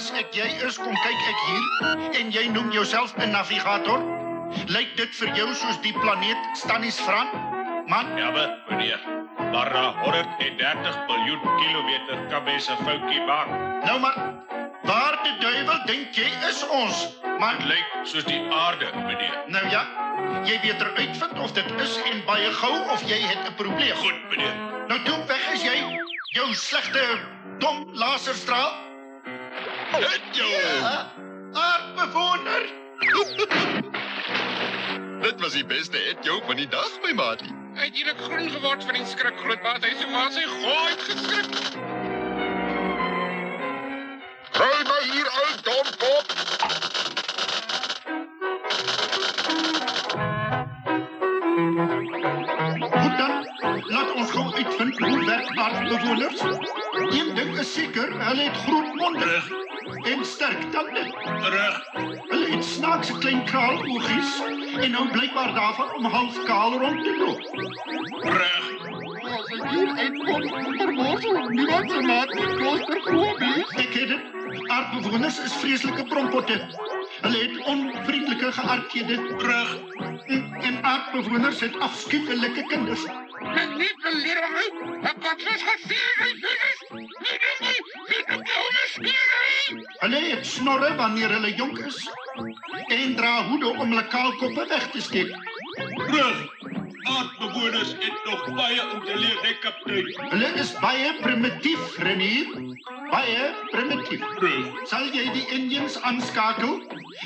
as ek jy is, kom kyk ek hier, en jy noem jouself 'n navigator? Lyk dit vir jou soos die planeet Stannis Frank? Man, Ja, meneer. Maar na 130 biljoen kilometer kan mens 'n foutjie maak. nou maar, waar die duiwel dink jy is ons? Man, Dit lyk soos die aarde, meneer. nou ja, jy beter uitvind of dit is en baie gou of jy het 'n probleem. Goed, meneer. Nou toe weg is jy, jou slegte, dom laserstraal. Het jou! Aardbewoner! Dit was die beste etjou van die dag, my maatie. Hy het hier groen geword van die skrik, grootbaas. Hy is maar sy gooi geskrik. Kry my hier uit, domkop! Goed dan, laat ons gou uitvind hoe werk aardbewoners. Een ding is seker, hulle het groot monde en sterk tande. Terug. Hulle het snaakse klein kraaloogies en hou blykbaar daarvan om half kaal rond te loop. Terug. As ek hier uitkom, vermorsel niemand se maat nie kloster Kobie. Ek het dit. Aardbewoners is vreeslike brompotte. Hulle het onvriendelike geaardhede. Terug. En aardbewoners het afskuwelike kinders. Net nie verlede uit. Ek kan soos gesien. Hulle het snorre wanneer hulle jonk is en dra hoede om hulle kaalkoppe weg te steek. Terug. Aardbewoners het nog baie om te leer, hè, kaptein. Hulle is baie primitief, Renier. Baie primitief. Terug. Sal jy die Indians aanskakel?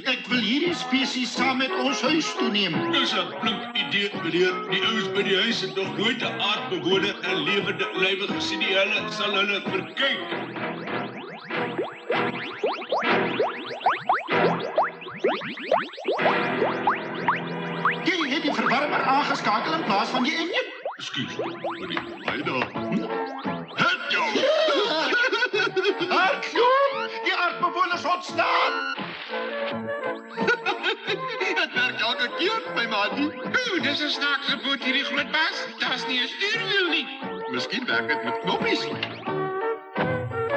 Ek wil hierdie spesies saam met ons huis toeneem. Dis 'n blink idee, meneer. Die ouens by die huis het nog nooit 'n aardbewoner in lewende lywe gesien nie. Hulle sal hulle verkyk. Jy het die verwarmer aangeskakel in plaas van die Indian. Ekskuus, meneer. My daar. Het jou! Hardloop! Die aardbewoners ontstaan! Dit werk elke keer, my maatie. Dis 'n snaakse boot hierdie grootbaas. Daar's nie 'n stuurwiel nie. Miskien werk dit met knoppies.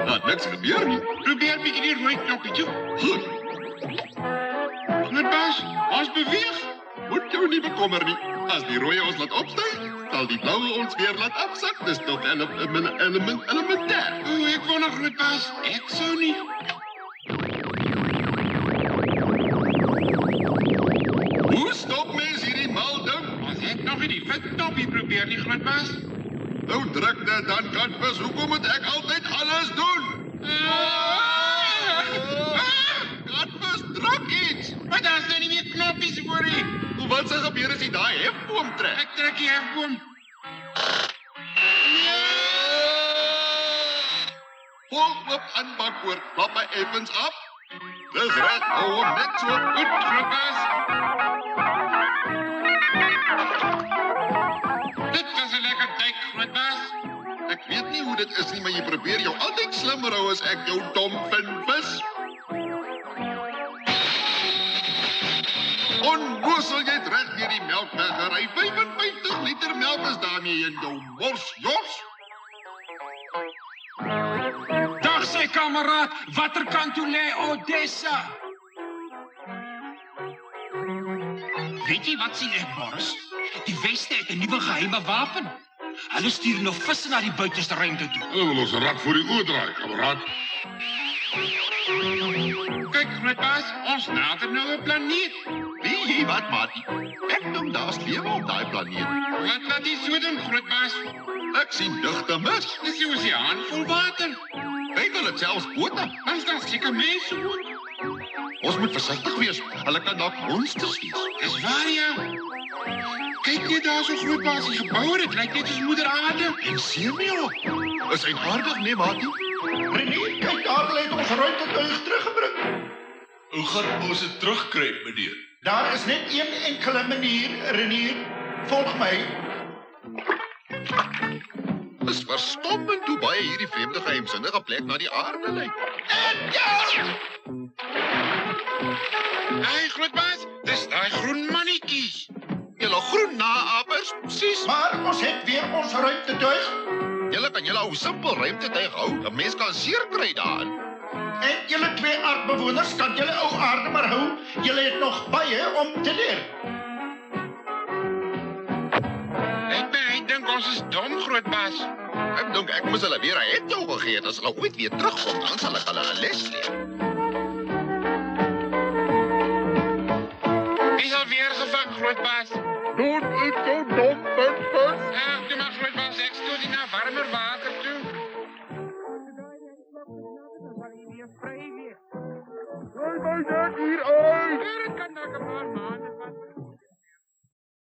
Laat niks gebeur nie. Probeer bietjie die rooi knoppie toe. Goed, Grootbaas, ons beweeg. moet jou nie bekommer nie. As die rooi ons laat opstyg, sal die blaue ons weer laat afsak. Dis toch elementair. Ek wou grootbaas. Ek sou nie. Hoe stop mens hierdie mal ding? As ek nog nie die vet knoppie probeer nie, grootbaas. Nou druk dit dan, katvis. Hoekom moet ek altyd alles doen? Katvis, druk iets. Maar daar's nou nie meer knoppies voor nie. Wat sal gebeur as jy daai hefboom trek? Ek trek die hefboom. Vol oop aan bakboord. Klap my effens af. Dis reg, hou hom net so goed, Grootbaas. Dit was 'n lekker duik, grootbaas. Ek weet nie hoe dit is nie, maar jy probeer jou altyd slimmer hou as ek jou dom vinvis. Onnoosel, jy het reg deur die melk weggery. 55 liter melk is daarmee in jou mors, Jos. Dag sy kameraad, waterkant toe lê Odessa. Weet jy wat sien ek, Boris? Die Weste het 'n nuwe geheime wapen. Hulle stuur nou visse na die buitenste ruimte toe. Hulle wil ons rak voor die oë draai, kameraad. Kyk, grootbaas, ons nader nou 'n planeet. Weet jy wat, maatie? Ek dink daar's lewe op daai planeet. Wat laat jy so doen, grootbaas? Ek sien digte mis. Dis die oseaan vol water. Kyk, hulle het selfs bote. Ons daar seker mense ook. Ons moet versigtig wees. Hulle kan dalk monsters wees. Dis waar, ja. Kyk net daar so grootbaas, die gebouwe, dit lyk net soos moeder aarde. En sien nie op. Is eintlik nee, maatie? Renier, kyk daar, hulle het ons ruimtetuig teruggebring. Hoe gaan ons dit terugkry, meneer? Daar is net een enkele manier, Renier. Volg my. Dis verstommend hoe baie hierdie vreemde geheimsinnige plek na die aarde lyk. Hey, grootbaas, dis daai groen mannetjies. Julle groen naapers, presies. Maar ons het weer ons ruimtetuig. Julle kan julle ou simpel ruimtetuig hou. 'n Mens kan seer kry daarin. En julle twee aardbewoners kan julle ou aarde maar hou. Julle het nog baie om te leer. Ek dink ons is dom, grootbaas. Ek dink ek moes hulle weer 'n het jou gegee het. As hulle ooit weer terugkom, dan sal ek hulle 'n les leer. Wie sal weer gevang, grootbaas? Dood, ek so dom,